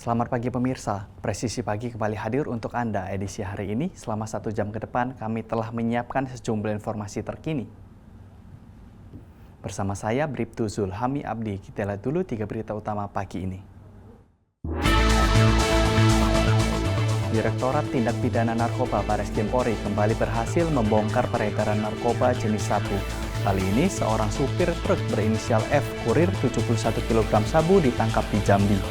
Selamat pagi pemirsa, Presisi Pagi kembali hadir untuk Anda edisi hari ini. Selama 1 jam ke depan kami telah menyiapkan sejumlah informasi terkini. Bersama saya Bribtu Zulhami Abdi, kita lihat dulu 3 berita utama pagi ini. Direktorat Tindak Pidana Narkoba Bareskrim Polri kembali berhasil membongkar peredaran narkoba jenis sabu. Kali ini seorang supir truk berinisial F kurir 71 kg sabu ditangkap di Jambi.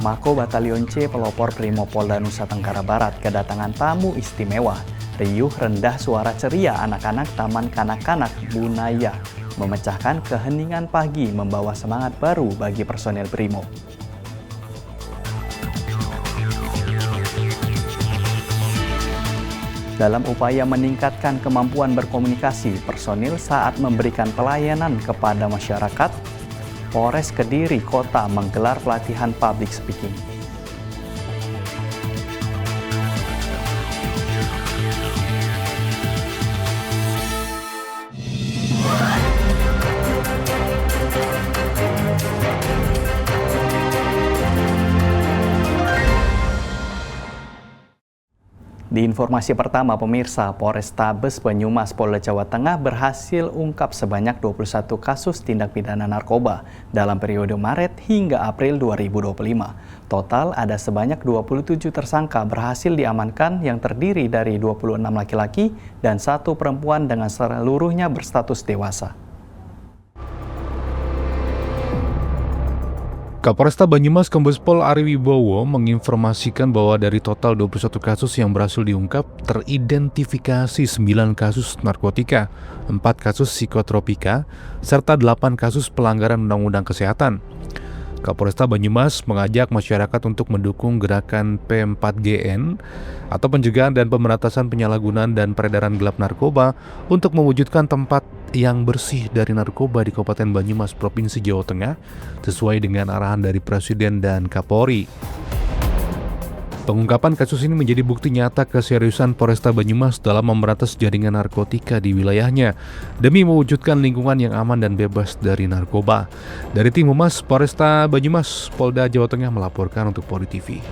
Mako Batalion C Pelopor Brimopolda Nusa Tenggara Barat kedatangan tamu istimewa. Riuh rendah suara ceria anak-anak Taman Kanak-Kanak Bunaya memecahkan keheningan pagi membawa semangat baru bagi personel Brimo. Dalam upaya meningkatkan kemampuan berkomunikasi personil saat memberikan pelayanan kepada masyarakat, Polres Kediri Kota menggelar pelatihan public speaking. Di informasi pertama pemirsa, Polrestabes Banyumas Polda Jawa Tengah berhasil ungkap sebanyak 21 kasus tindak pidana narkoba dalam periode Maret hingga April 2025. Total ada sebanyak 27 tersangka berhasil diamankan yang terdiri dari 26 laki-laki dan 1 perempuan dengan seluruhnya berstatus dewasa. Kapolresta Banyumas Kombes Pol Ari Wibowo menginformasikan bahwa dari total 21 kasus yang berhasil diungkap, teridentifikasi 9 kasus narkotika, 4 kasus psikotropika, serta 8 kasus pelanggaran Undang-Undang Kesehatan. Kapolresta Banyumas mengajak masyarakat untuk mendukung gerakan P4GN atau pencegahan dan pemberantasan penyalahgunaan dan peredaran gelap narkoba untuk mewujudkan tempat yang bersih dari narkoba di Kabupaten Banyumas, Provinsi Jawa Tengah, sesuai dengan arahan dari Presiden dan Kapolri. Pengungkapan kasus ini menjadi bukti nyata keseriusan Polresta Banyumas dalam memberantas jaringan narkotika di wilayahnya demi mewujudkan lingkungan yang aman dan bebas dari narkoba. Dari tim Humas Polresta Banyumas, Polda Jawa Tengah melaporkan untuk Polri TV.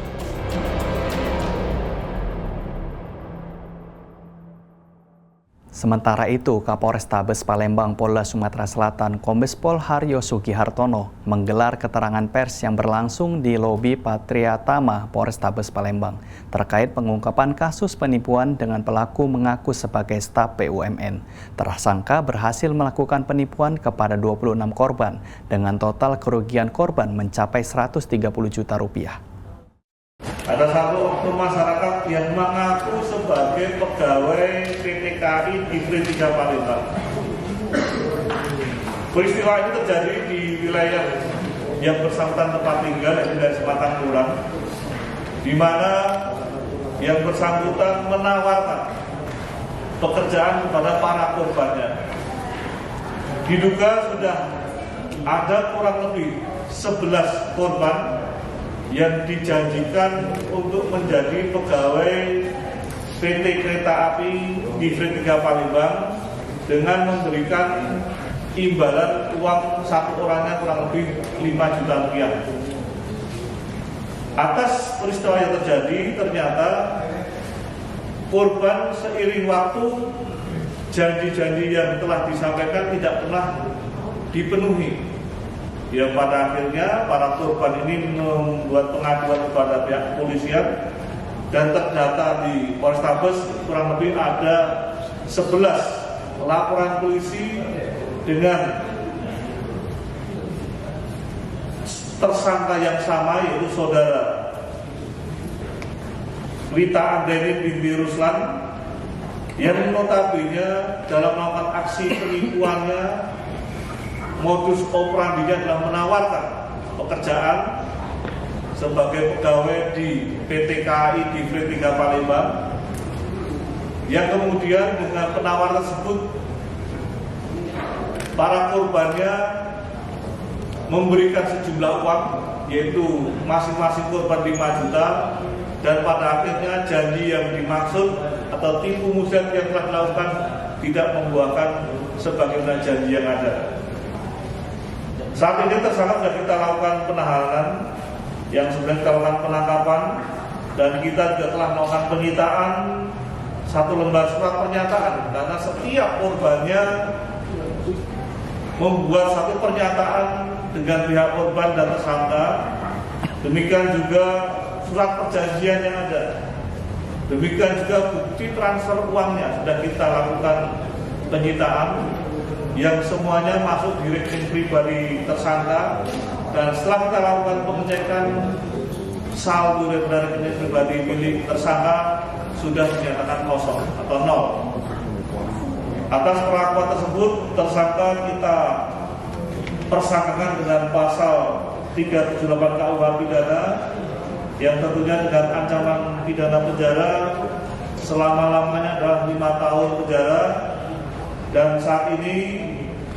Sementara itu, Kapolrestabes Palembang Polda Sumatera Selatan Kombes Pol Haryo Sugihartono menggelar keterangan pers yang berlangsung di lobi Patria Tama Polrestabes Palembang terkait pengungkapan kasus penipuan dengan pelaku mengaku sebagai staf BUMN. Tersangka berhasil melakukan penipuan kepada 26 korban dengan total kerugian korban mencapai 130 juta rupiah. Ada satu oknum masyarakat yang mengaku sebagai pegawai PT KAI di Free 3 Palembang. Peristiwa ini terjadi di wilayah yang bersangkutan tempat tinggal, yaitu dari Sematang Kurang, di mana yang bersangkutan menawarkan pekerjaan kepada para korbannya. Diduga sudah ada kurang lebih 11 korban yang dijanjikan untuk menjadi pegawai PT Kereta Api di Free 3 Palembang dengan memberikan imbalan uang satu orangnya kurang lebih 5 juta rupiah. Atas peristiwa yang terjadi, ternyata korban seiring waktu janji-janji yang telah disampaikan tidak pernah dipenuhi. Ya, pada akhirnya para korban ini membuat pengaduan kepada pihak kepolisian dan terdata di Polrestabes kurang lebih ada 11 laporan polisi dengan tersangka yang sama, yaitu saudara Rita Andeni binti Ruslan yang notabene dalam melakukan aksi penipuannya modus operandinya adalah menawarkan pekerjaan sebagai pegawai di PT KAI di Free 3 Palembang, yang kemudian dengan penawaran tersebut para korbannya memberikan sejumlah uang, yaitu masing-masing korban 5 juta, dan pada akhirnya janji yang dimaksud atau tipu muslihat yang telah dilakukan tidak membuahkan sebagaimana janji yang ada. Saat ini tersangka sudah kita lakukan penahanan, yang sebenarnya kita lakukan penangkapan, dan kita juga telah melakukan penyitaan 1 lembar surat pernyataan, karena setiap korbannya membuat satu pernyataan dengan pihak korban dan tersangka. Demikian juga surat perjanjian yang ada. Demikian juga bukti transfer uangnya sudah kita lakukan penyitaan, yang semuanya masuk di rekening pribadi tersangka. Dan setelah kita lakukan pengecekan, saldo dari rekening pribadi milik tersangka sudah dinyatakan kosong atau nol. Atas perlakuan tersebut, tersangka kita persangkakan dengan pasal 378 KUH pidana, yang tentunya dengan ancaman pidana penjara selama-lamanya adalah 5 tahun penjara. Dan saat ini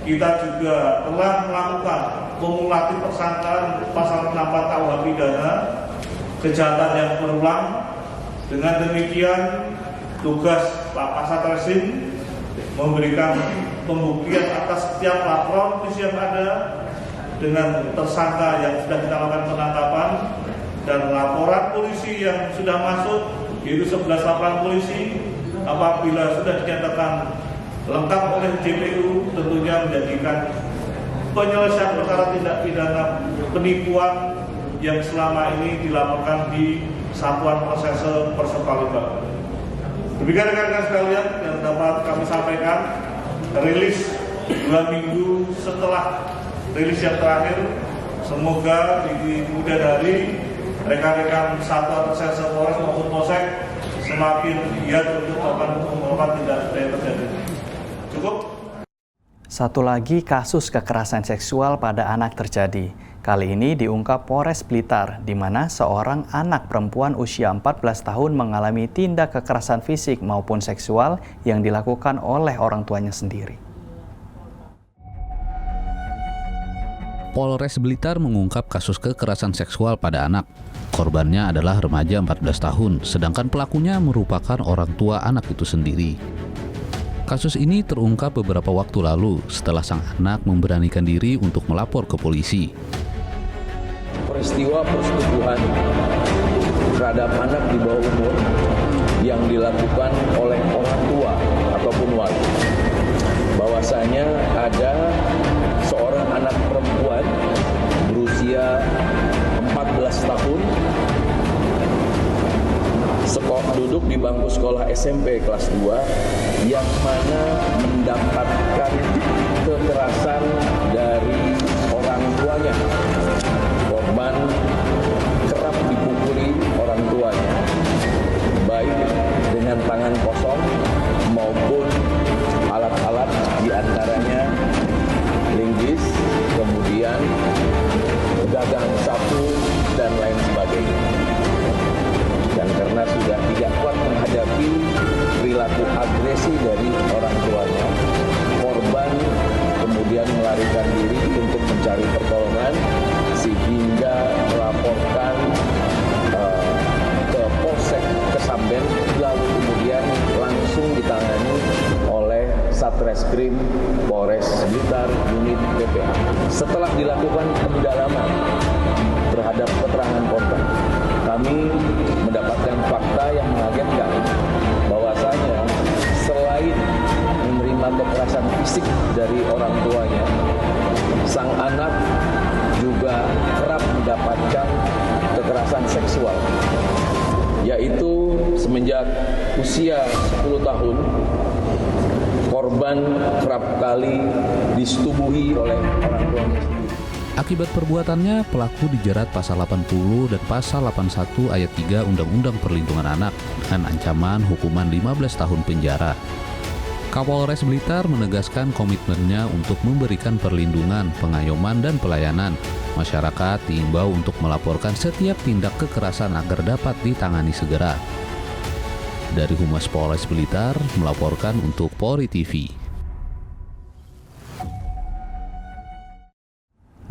kita juga telah melakukan kumulatif persangkaan pasal 64 KUH pidana, kejahatan yang berulang. Dengan demikian, tugas Pak Kasatresim memberikan pembuktian atas setiap laporan polisi yang ada dengan tersangka yang sudah kita lakukan penangkapan, dan laporan polisi yang sudah masuk, yaitu 11 laporan polisi, apabila sudah dinyatakan lengkap oleh JPU, tentunya menjadikan penyelesaian perkara tindak pidana penipuan yang selama ini dilaporkan di Satuan Reserse Polres Palembang. Demikian rekan-rekan sekalian yang dapat kami sampaikan. Rilis 2 minggu setelah rilis yang terakhir, semoga di kemudian hari rekan-rekan Satuan Reserse Polres maupun Polsek semakin giat untuk melakukan tindak pidana terjadi. Cukup. Satu lagi kasus kekerasan seksual pada anak terjadi. Kali ini diungkap Polres Blitar, di mana seorang anak perempuan usia 14 tahun mengalami tindak kekerasan fisik maupun seksual yang dilakukan oleh orang tuanya sendiri. Polres Blitar mengungkap kasus kekerasan seksual pada anak. Korbannya adalah remaja 14 tahun, sedangkan pelakunya merupakan orang tua anak itu sendiri. Kasus ini terungkap beberapa waktu lalu setelah sang anak memberanikan diri untuk melapor ke polisi. Peristiwa persetubuhan terhadap anak di bawah umur yang dilakukan oleh orang tua ataupun wali. Bahwasanya ada seorang anak perempuan berusia 14 tahun duduk di bangku sekolah SMP kelas 2 yang mana mendapatkan kekerasan dari orang tuanya. Korban kerap dipukuli orang tuanya, baik dengan tangan kosong maupun alat-alat, diantaranya linggis, kemudian gagang sapu, dan lain sebagainya. Dan karena sudah tidak kuat menghadapi perilaku agresi dari orang tuanya, korban kemudian melarikan diri untuk mencari pertolongan, sehingga melaporkan ke Polsek Kesamben, lalu kemudian langsung ditangani oleh Satreskrim Polres Blitar unit PPA. Setelah dilakukan pendalaman terhadap keterangan korban, kami mendapatkan fakta yang mengagetkan bahwasanya selain menerima kekerasan fisik dari orang tuanya, sang anak juga kerap mendapatkan kekerasan seksual, yaitu semenjak usia 10 tahun korban kerap kali disetubuhi oleh orang tuanya. Akibat perbuatannya, pelaku dijerat pasal 80 dan pasal 81 ayat 3 Undang-Undang Perlindungan Anak dengan ancaman hukuman 15 tahun penjara. Kapolres Blitar menegaskan komitmennya untuk memberikan perlindungan, pengayoman, dan pelayanan. Masyarakat diimbau untuk melaporkan setiap tindak kekerasan agar dapat ditangani segera. Dari Humas Polres Blitar, melaporkan untuk Polri TV.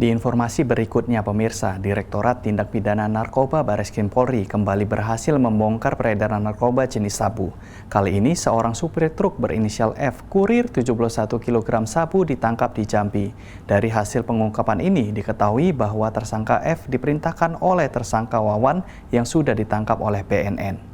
Di informasi berikutnya, pemirsa, Direktorat Tindak Pidana Narkoba Bareskrim Polri kembali berhasil membongkar peredaran narkoba jenis sabu. Kali ini, seorang supir truk berinisial F, kurir 71 kg sabu ditangkap di Jambi. Dari hasil pengungkapan ini, diketahui bahwa tersangka F diperintahkan oleh tersangka Wawan yang sudah ditangkap oleh BNN.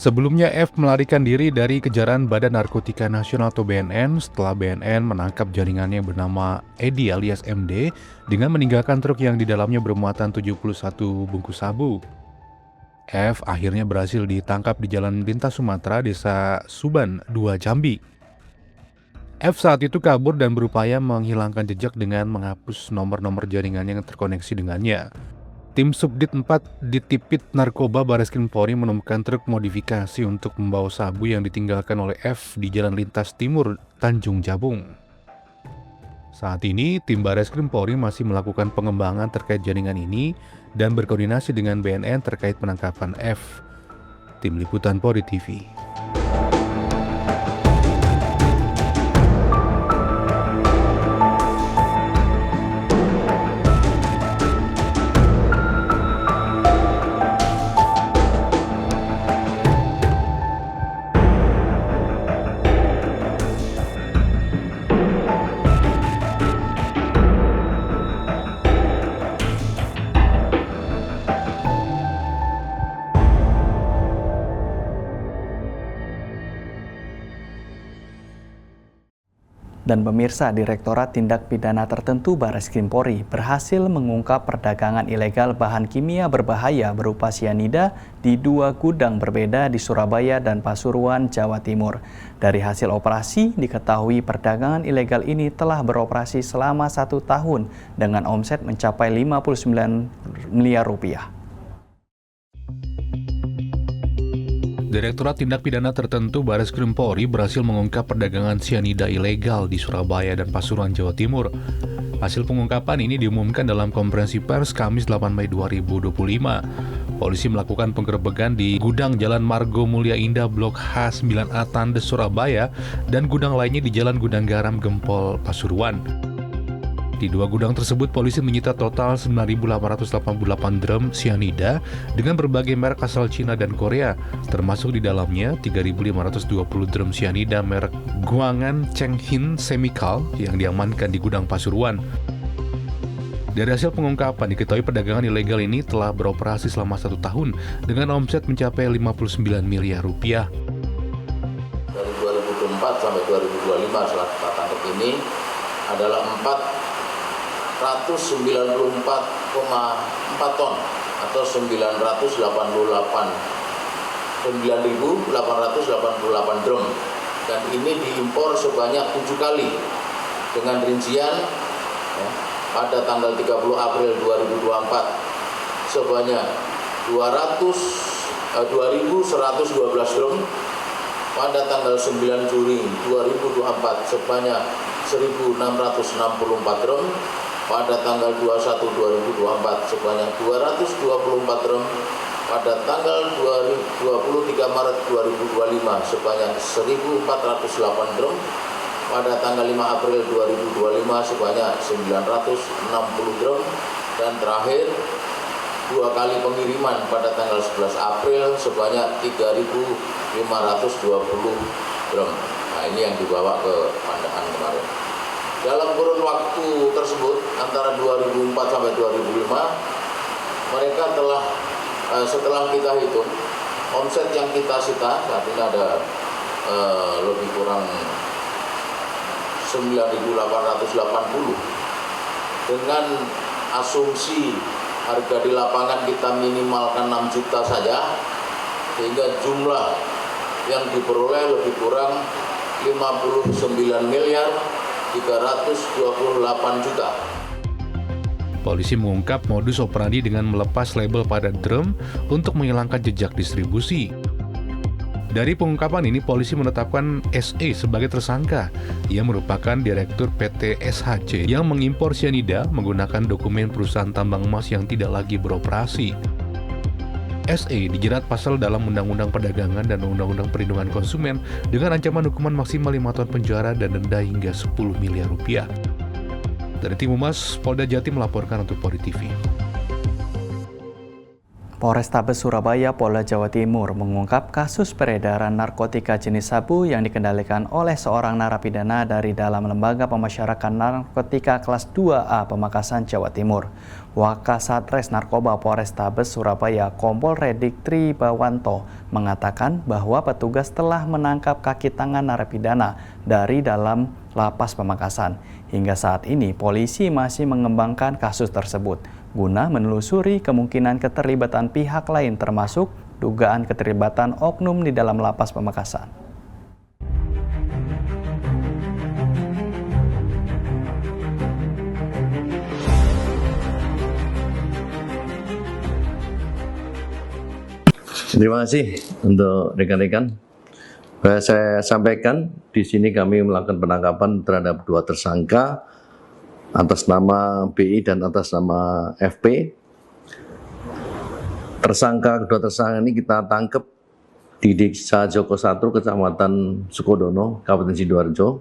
Sebelumnya F melarikan diri dari kejaran Badan Narkotika Nasional atau BNN setelah BNN menangkap jaringannya bernama Edi alias MD dengan meninggalkan truk yang di dalamnya bermuatan 71 bungkus sabu. F akhirnya berhasil ditangkap di Jalan Lintas Sumatera, Desa Suban, 2 Jambi. F saat itu kabur dan berupaya menghilangkan jejak dengan menghapus nomor-nomor jaringan yang terkoneksi dengannya. Tim Subdit 4 Ditipit Narkoba Bareskrim Polri menemukan truk modifikasi untuk membawa sabu yang ditinggalkan oleh F di Jalan Lintas Timur, Tanjung Jabung. Saat ini, tim Bareskrim Polri masih melakukan pengembangan terkait jaringan ini dan berkoordinasi dengan BNN terkait penangkapan F. Tim Liputan Polri TV. Dan pemirsa, Direktorat Tindak Pidana Tertentu Bareskrim Polri berhasil mengungkap perdagangan ilegal bahan kimia berbahaya berupa sianida di 2 gudang berbeda di Surabaya dan Pasuruan, Jawa Timur. Dari hasil operasi, diketahui perdagangan ilegal ini telah beroperasi selama 1 tahun dengan omset mencapai 59 miliar rupiah. Direktorat Tindak Pidana Tertentu Bareskrim Polri berhasil mengungkap perdagangan sianida ilegal di Surabaya dan Pasuruan, Jawa Timur. Hasil pengungkapan ini diumumkan dalam konferensi pers Kamis 8 Mei 2025. Polisi melakukan penggerebekan di gudang Jalan Margo Mulia Indah Blok H9A Tandes, Surabaya, dan gudang lainnya di Jalan Gudang Garam Gempol, Pasuruan. Di 2 gudang tersebut, polisi menyita total 9.888 drum sianida dengan berbagai merek asal Cina dan Korea, termasuk di dalamnya 3.520 drum sianida merek Guangan Chenghin Chemical yang diamankan di gudang Pasuruan. Dari hasil pengungkapan, diketahui perdagangan ilegal ini telah beroperasi selama 1 tahun dengan omset mencapai 59 miliar rupiah. Dari 2024 sampai 2025 setelah kita tangkap ini adalah 494,4 ton atau 988 drum, dan ini diimpor sebanyak 7 kali dengan rincian pada tanggal 30 April 2024 sebanyak 2.112 drum, pada tanggal 9 Juli 2024 sebanyak 1.664 drum, pada tanggal 21 2024 sebanyak 224 drum, pada tanggal 23 Maret 2025 sebanyak 1.408 drum, pada tanggal 5 April 2025 sebanyak 960 drum, dan terakhir 2 kali pengiriman pada tanggal 11 April sebanyak 3.520 drum. Nah, ini yang dibawa ke Pandaan kemarin. Dalam kurun waktu tersebut antara 2004 sampai 2005 mereka telah setelah kita hitung Omset yang kita sita saat ini ada lebih kurang 9.880 dengan asumsi harga di lapangan kita minimalkan 6 juta saja, sehingga jumlah yang diperoleh lebih kurang 59.328 juta. Polisi mengungkap modus operandi dengan melepas label pada drum untuk menghilangkan jejak distribusi. Dari pengungkapan ini, polisi menetapkan SE sebagai tersangka. Ia merupakan direktur PT SHC yang mengimpor cyanida menggunakan dokumen perusahaan tambang emas yang tidak lagi beroperasi. SE dijerat pasal dalam Undang-Undang Perdagangan dan Undang-Undang Perlindungan Konsumen dengan ancaman hukuman maksimal 5 tahun penjara dan denda hingga 10 miliar rupiah. Dari Tim Humas, Polda Jatim melaporkan untuk Polri TV. Polrestabes Surabaya, Polda Jawa Timur mengungkap kasus peredaran narkotika jenis sabu yang dikendalikan oleh seorang narapidana dari dalam Lembaga Pemasyarakatan Narkotika kelas 2A Pamekasan, Jawa Timur. Wakasatres Narkoba Polrestabes Surabaya, Kompol Redik Tribawanto mengatakan bahwa petugas telah menangkap kaki tangan narapidana dari dalam Lapas Pamekasan. Hingga saat ini, polisi masih mengembangkan kasus tersebut guna menelusuri kemungkinan keterlibatan pihak lain termasuk dugaan keterlibatan oknum di dalam Lapas Pamekasan. Terima kasih untuk rekan-rekan. Saya sampaikan di sini kami melakukan penangkapan terhadap 2 tersangka atas nama BI dan atas nama FP. Kedua tersangka ini kita tangkap di Desa Joko 1, Kecamatan Sukodono, Kabupaten Sidoarjo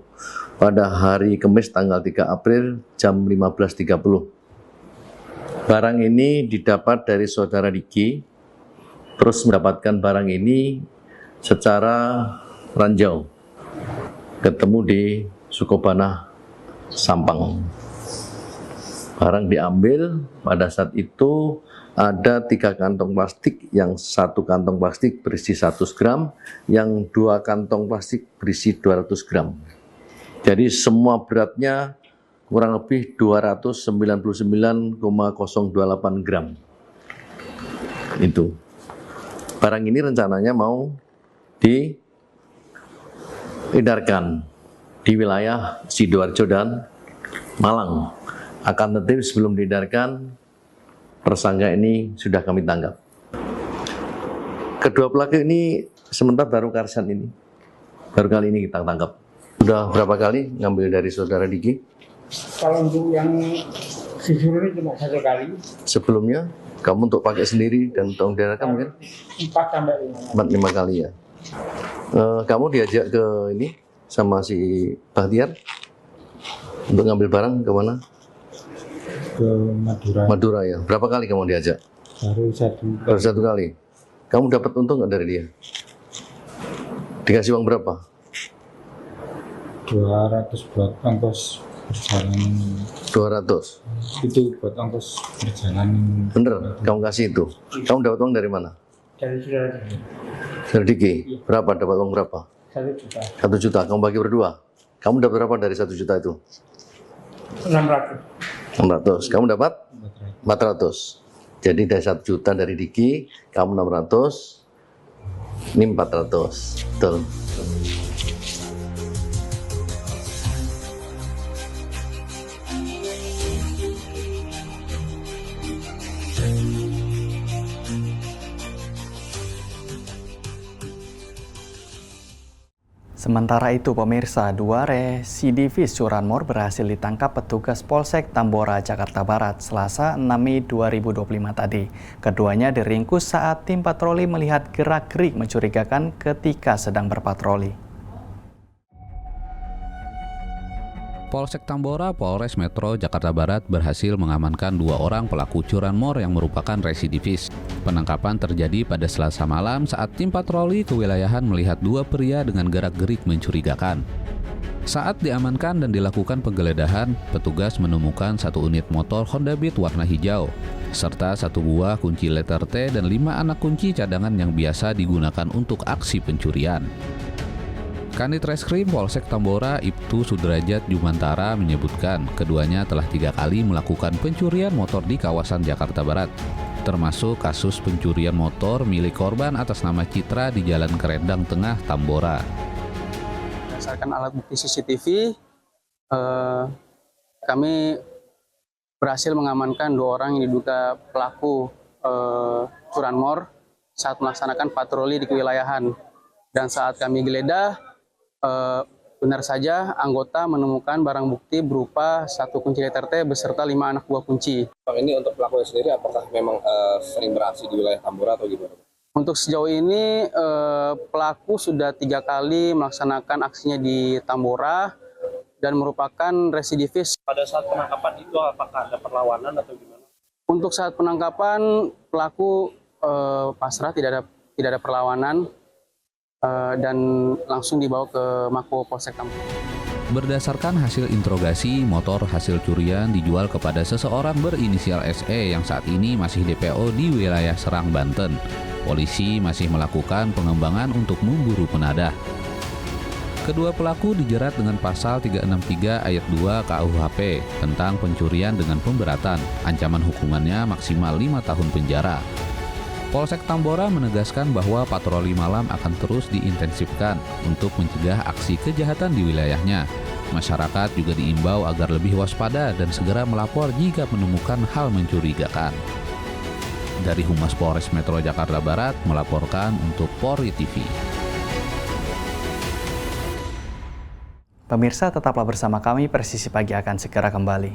pada hari Kamis tanggal 3 April jam 15.30. Barang ini didapat dari saudara Diki, terus mendapatkan barang ini secara ranjau, ketemu di Sukobana, Sampang. Barang diambil, pada saat itu ada 3 kantong plastik, yang 1 kantong plastik berisi 100 gram, yang 2 kantong plastik berisi 200 gram. Jadi semua beratnya kurang lebih 299,028 gram. Itu. Barang ini rencananya mau diedarkan di wilayah Sidoarjo dan Malang. Akan tetapi sebelum diedarkan, tersangka ini sudah kami tangkap. Kedua pelaku ini sementara baru karsan ini. Baru kali ini kita tangkap. Sudah berapa kali ngambil dari saudara Diki? Kalau untuk yang sisir ini cuma 1 kali. Sebelumnya, kamu untuk pakai sendiri dan untuk diedarkan mungkin? 4-5 kali ya. Kamu diajak ke ini sama si Bahtiar untuk ngambil barang ke mana? ke Madura. Madura ya. Berapa kali kamu diajak? Baru 1 kali. Kamu dapat untung nggak dari dia? Dikasih uang berapa? 200 buat ongkos perjalanan. 200? Itu buat ongkos perjalanan. Bener? Kamu kasih itu? Kamu dapat uang dari mana? Dari saudara. Dari Diki? Berapa? Dapat uang berapa? 1 juta. 1 juta. Kamu bagi berdua? Kamu dapat berapa dari 1 juta itu? 600. 600. Kamu dapat? 400. Jadi dari 1 juta dari Diki, kamu 600, ini 400. Betul. Sementara itu, pemirsa, 2 residivis curanmor berhasil ditangkap petugas Polsek Tambora, Jakarta Barat, Selasa 6 Mei 2025 tadi. Keduanya diringkus saat tim patroli melihat gerak-gerik mencurigakan ketika sedang berpatroli. Polsek Tambora, Polres Metro Jakarta Barat berhasil mengamankan 2 orang pelaku curanmor yang merupakan residivis. Penangkapan terjadi pada Selasa malam saat tim patroli kewilayahan melihat 2 pria dengan gerak-gerik mencurigakan. Saat diamankan dan dilakukan penggeledahan, petugas menemukan 1 unit motor Honda Beat warna hijau, serta 1 buah kunci letter T dan 5 anak kunci cadangan yang biasa digunakan untuk aksi pencurian. Kanit Reskrim Polsek Tambora Ibtu Sudrajat Jumantara menyebutkan keduanya telah 3 kali melakukan pencurian motor di kawasan Jakarta Barat, termasuk kasus pencurian motor milik korban atas nama Citra di Jalan Kerendang Tengah, Tambora. Berdasarkan alat bukti CCTV, kami berhasil mengamankan 2 orang yang diduga pelaku curanmor saat melaksanakan patroli di kewilayahan. Dan saat kami geledah, benar saja anggota menemukan barang bukti berupa 1 kunci letter T beserta 5 anak buah kunci. Ini untuk pelakunya sendiri apakah memang sering beraksi di wilayah Tambora atau gimana? Untuk sejauh ini pelaku sudah 3 kali melaksanakan aksinya di Tambora dan merupakan residivis. Pada saat penangkapan itu apakah ada perlawanan atau gimana? Untuk saat penangkapan pelaku pasrah, tidak ada perlawanan dan langsung dibawa ke Mako Polsek Tambora. Berdasarkan hasil interogasi, motor hasil curian dijual kepada seseorang berinisial SE yang saat ini masih DPO di wilayah Serang, Banten. Polisi masih melakukan pengembangan untuk memburu penadah. Kedua pelaku dijerat dengan pasal 363 ayat 2 KUHP tentang pencurian dengan pemberatan. Ancaman hukumannya maksimal 5 tahun penjara. Polsek Tambora menegaskan bahwa patroli malam akan terus diintensifkan untuk mencegah aksi kejahatan di wilayahnya. Masyarakat juga diimbau agar lebih waspada dan segera melapor jika menemukan hal mencurigakan. Dari Humas Polres Metro Jakarta Barat melaporkan untuk Polri TV. Pemirsa, tetaplah bersama kami, Presisi Pagi akan segera kembali.